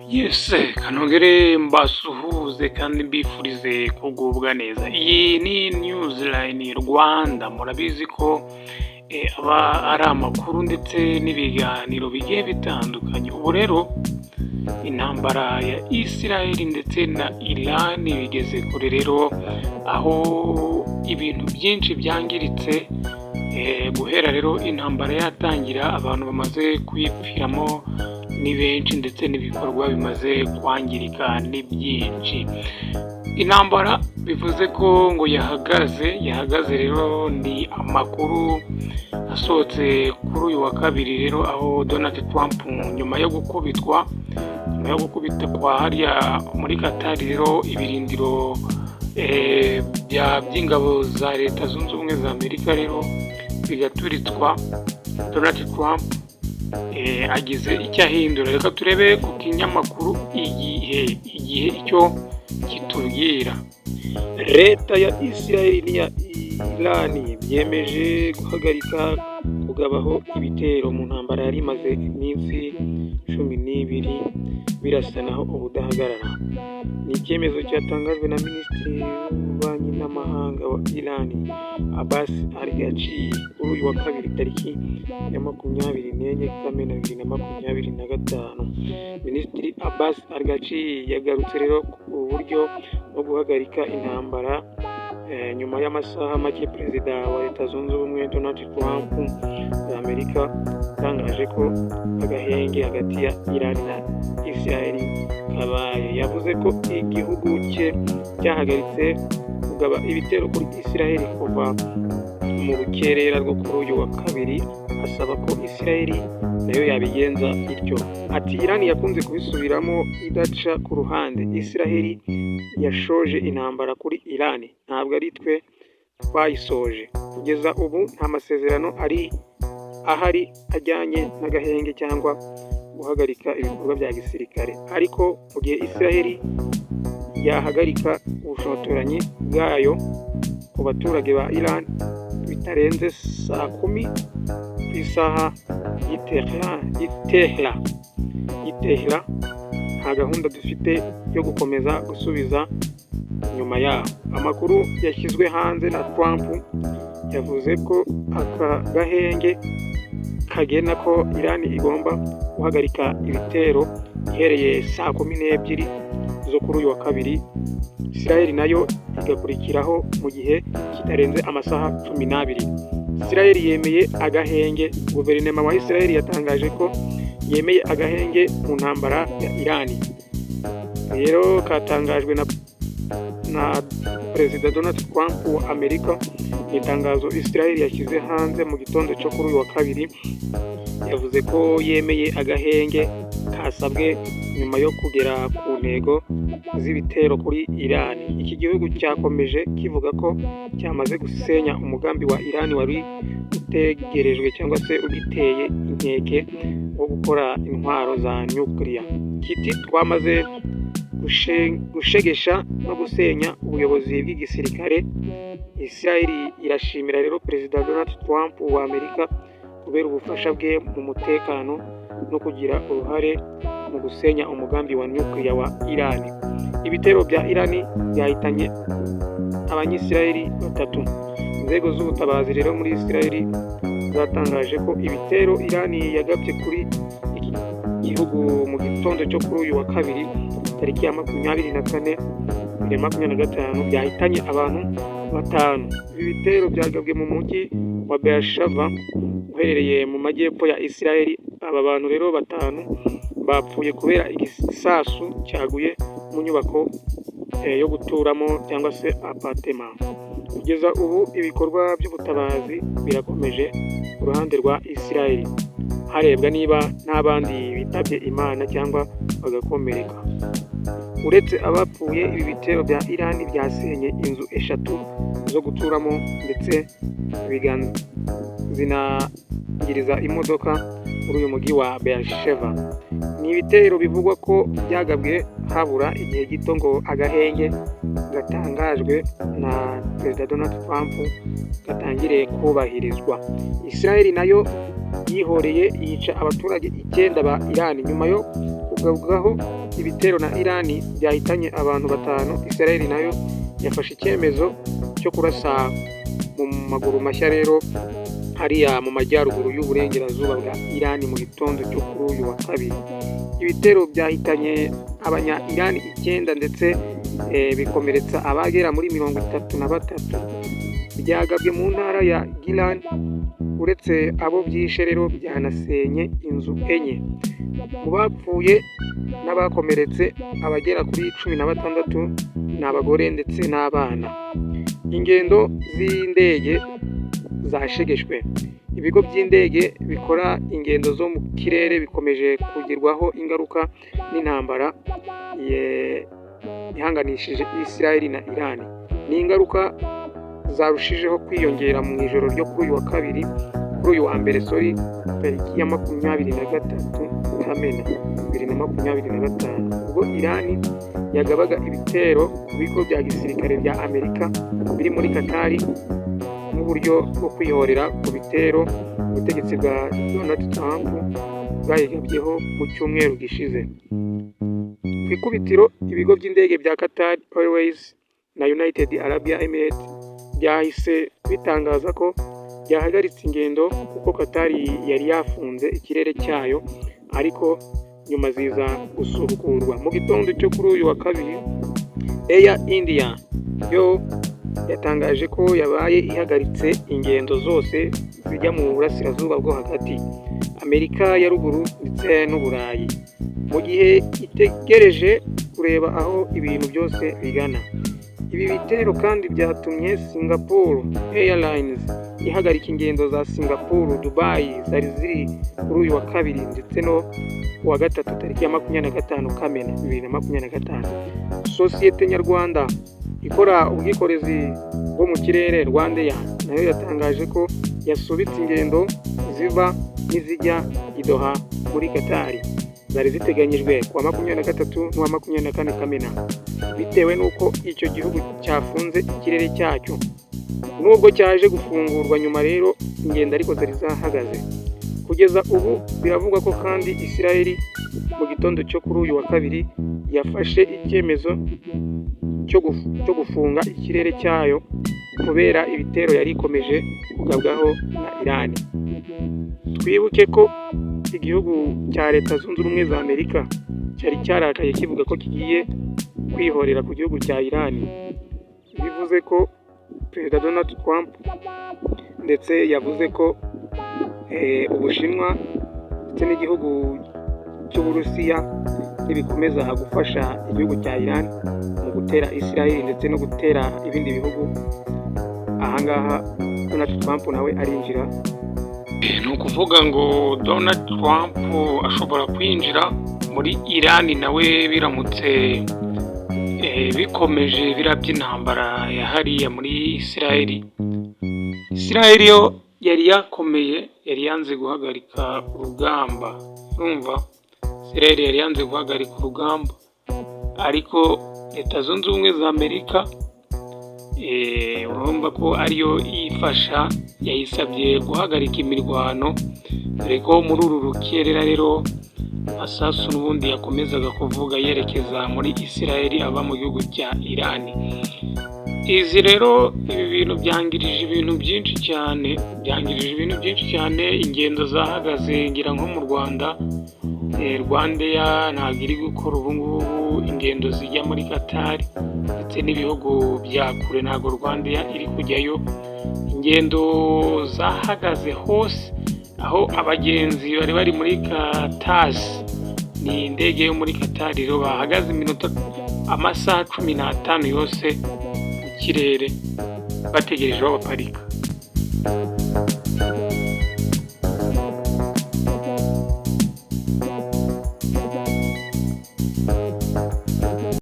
Yes, kanongere mbasuhuze kandi mbifurize kugubwa neza. Iyi ni Newsline Rwanda, murabizi ko aba ari amakuru ndetse n'ibiganiro bigiye bitandukanye. Ubu rero intambara ya Israel ndetse na Iran bigeze kure rero, aho ibintu byinshi byangiritse guhera rero intambara yatangira, abantu bamaze kuyipfiramo ni benshi ndetse n'ibikorwa bimaze kwangirika ni byinshi. Intambara bivuze ko ngo yahagaze rero, ni amakuru asohotse kuri uyu wa kabiri rero, aho Donald Trump nyuma yo gukubitwa kwa hariya muri Qatar rero, ibirindiro by'ingabo za Leta Zunze Ubumwe za Amerika rero bigaturitswa, Donald Trump agize icyo ahindura. Reka turebe ku kinyamakuru igihe icyo kitubwira. Leta ya Israel n'iya Iran byemeje guhagarika kugabaho ibitero mu ntambara yari imaze iminsi 12 birasanaho ubudahagarara. Ni icyemezo cyatangajwe na Minisitiri w'Ububanyi n'Amahanga wa Iran Abbas Araghchi kuri uyu wa kabiri tariki ya 24 Kamena 2025. Minisitiri Abbas Araghchi yagarutse rero ku buryo bwo guhagarika intambara nyuma y'amasaha make Perezida wa Leta Zunze Ubumwe Donald Trump wa Amerika yatangaje ko agahenge hagati ya Iran na Israel kabaye. Yavuze ko igihugu cye cyahagaritse kugaba ibitero kuri Israel kuva mu rukerera rwo kuri uyu wa kabiri, asaba ko Israel nayo yabigenza bityo. Ati Iran yakunze kubisubiramo idaca ku ruhande. Israel yashoje intambara kuri Iran, ntabwo ari twe twayisoje. Kugeza ubu nta masezerano ahari ajyanye n'agahenge cyangwa guhagarika ibikorwa bya gisirikare, ariko mu gihe Israel yahagarika ubushotoranyi bwayo ku baturage ba Iran bitarenze saa 10 ku isaha y'Itehran, nta gahunda dufite yo gukomeza gusubiza nyuma yaho. Amakuru yashyizwe hanze na Trump yavuze ko aka gahenge kagena ko Iran igomba guhagarika ibitero ihereye saa 12 zo kuri uyu wa kabiri, Israel nayo igakurikiraho mu gihe kitarenze amasaha 12. Israel yemeye agahenge. Guverinoma wa Israel yatangaje ko yemeye agahenge mu ntambara ya Iran. Rero katangajwe na Perezida Donald Trump wa Amerika. Itangazo Israel yashyize hanze mu gitondo cyo kuri uyu wa kabiri, yavuze ko yemeye agahenge kasabwe nyuma yo kugera ku ntego z'ibitero kuri Iran. Iki gihugu cyakomeje kivuga ko cyamaze gusenya umugambi wa Iran wari utegerejwe cyangwa se ugiteye inkeke wo gukora intwaro za nuclear. Kiti twamaze gushegesha no gusenya ubuyobozi bw'igisirikare. Israel irashimira rero Perezida Donald Trump wa Amerika kubera ubufasha bwe mu mutekano no kugira uruhare mu gusenya umugambi wa nuclear wa Iran. Ibitero bya Iran byahitanye abanyisirayeli 3. Inzego z'ubutabazi rero muri Israel zatangaje ko ibitero Iran yagabye kuri iki gihugu mu gitondo cyo kuri uyu wa kabiri tariki ya 24 2025 byahitanye abantu 5. Ibi bitero byagabwe mu mujyi wa Beersheba uherereye mu majyepfo ya Israel. Aba bantu rero 5 bapfuye kubera igisasu cyaguye mu nyubako yo guturamo cyangwa se apartment. Kugeza ubu ibikorwa by'ubutabazi birakomeje ku ruhande rwa Israel, harebwa niba n'abandi bitabye Imana cyangwa bagakomereka. Uretse abapfuye, ibi bitero bya Iran byasenye inzu 3 zo guturamo ndetse zinangiriza imodoka muri uyu mujyi wa Beersheba. Ni ibitero bivugwa ko byagabwe habura igihe gito ngo agahenge gatangajwe na Perezida Donald Trump gatangire kubahirizwa. Israel nayo yihoreye yica abaturage 9 ba Iran nyuma yo kugabwaho ibitero na Iran byahitanye abantu 5. Israel nayo yafashe icyemezo cyo kurasa mu maguru mashya rero hariya mu majyaruguru y'uburengerazuba bwa Iran mu gitondo cyo kuri uyu wa kabiri. Ibitero byahitanye abanya Iran 9 ndetse bikomeretsa abagera muri 33. Byagabwe mu ntara ya Gilan. Uretse abo byishe rero byanasenye inzu 4. Mu bapfuye n'abakomeretse abagera kuri 16 ni abagore ndetse n'abana. Ingendo z'indege zashegeshwe. Ibigo by'indege bikora ingendo zo mu kirere bikomeje kugirwaho ingaruka n'intambara ihanganishije Israel na Iran. Ni ingaruka zarushijeho kwiyongera mu ijoro ryo kuri uyu wa kabiri, kuri uyu wa mbere tariki ya 23 Kamena 2025, ubwo Iran yagabaga ibitero ku bigo bya gisirikare bya Amerika biri muri Qatar nk'uburyo bwo kwihorera ku bitero ubutegetsi bwa Donald Trump bwayigabyeho mu cyumweru gishize. Ku ikubitiro ibigo by'indege bya Qatar Airways na United Arab Emirates byahise bitangaza ko byahagaritse ingendo kuko Qatar yari yafunze ikirere cyayo, ariko nyuma ziza gusubukurwa. Mu gitondo cyo kuri uyu wa kabiri, Air India yo yatangaje ko yabaye ihagaritse ingendo zose zijya mu burasirazuba bwo hagati, Amerika ya ruguru ndetse n'Uburayi, mu gihe itegereje kureba aho ibintu byose bigana. Ibi bitero kandi byatumye Singapore Airlines ihagarika ingendo za Singapore Dubai zari ziri kuri uyu wa kabiri ndetse no wa gatatu tariki ya 25 Kamena 2025. Sosiyete nyarwanda ikora ubwikorezi bwo mu kirere Rwandair nayo yatangaje ko yasubitse ingendo ziva n'izijya i Doha muri Qatar zari ziteganyijwe kuwa 23 n'uwa 24 Kamena, bitewe n'uko icyo gihugu cyafunze ikirere cyacyo. Nubwo cyaje gufungurwa nyuma rero ingendo ariko zari zahagaze. Kugeza ubu biravugwa ko kandi Israel mu gitondo cyo kuri uyu wa kabiri yafashe icyemezo cyo gufunga ikirere cyayo kubera ibitero yari ikomeje kugabwaho na Iran. Twibuke ko igihugu cya Leta Zunze Ubumwe za Amerika cyari cyarakaye kivuga ko kigiye kwihorera ku gihugu cya Iran. Bivuze ko Perezida Donald Trump ndetse yavuze ko Ubushinwa ndetse n'igihugu cy'Uburusiya nibikomeza gufasha igihugu cya Iran mu gutera Israel ndetse no gutera ibindi bihugu, ahangaha Donald Trump nawe arinjira. Ni ukuvuga ngo Donald Trump ashobora kwinjira muri Iran nawe biramutse bikomeje birabya intambara yahariye muri Israel. Israel yo yari yakomeye, yari yanze guhagarika urugamba. Urumva, Israel yari yanze guhagarika urugamba, ariko Leta Zunze Ubumwe za Amerika urumva ko ariyo yifasha, yayisabye guhagarika imirwano, dore ko muri uru rukerera rero Masasu n'ubundi yakomezaga kuvuga yerekeza muri Israel ava mu gihugu cya Iran. Izi rero ibi bintu byangirije ibintu byinshi cyane, ingendo zahagaze ngira nko mu Rwanda. Rwandair ntabwo iri gukora ubu ngubu ingendo zijya muri Qatar ndetse n'ibihugu bya kure, ntabwo Rwandair iri kujyayo. Ingendo zahagaze hose, aho abagenzi bari muri Qatar, ni indege yo muri Qatar rero bahagaze amasaha 15 yose mu kirere bategereje aho baparika.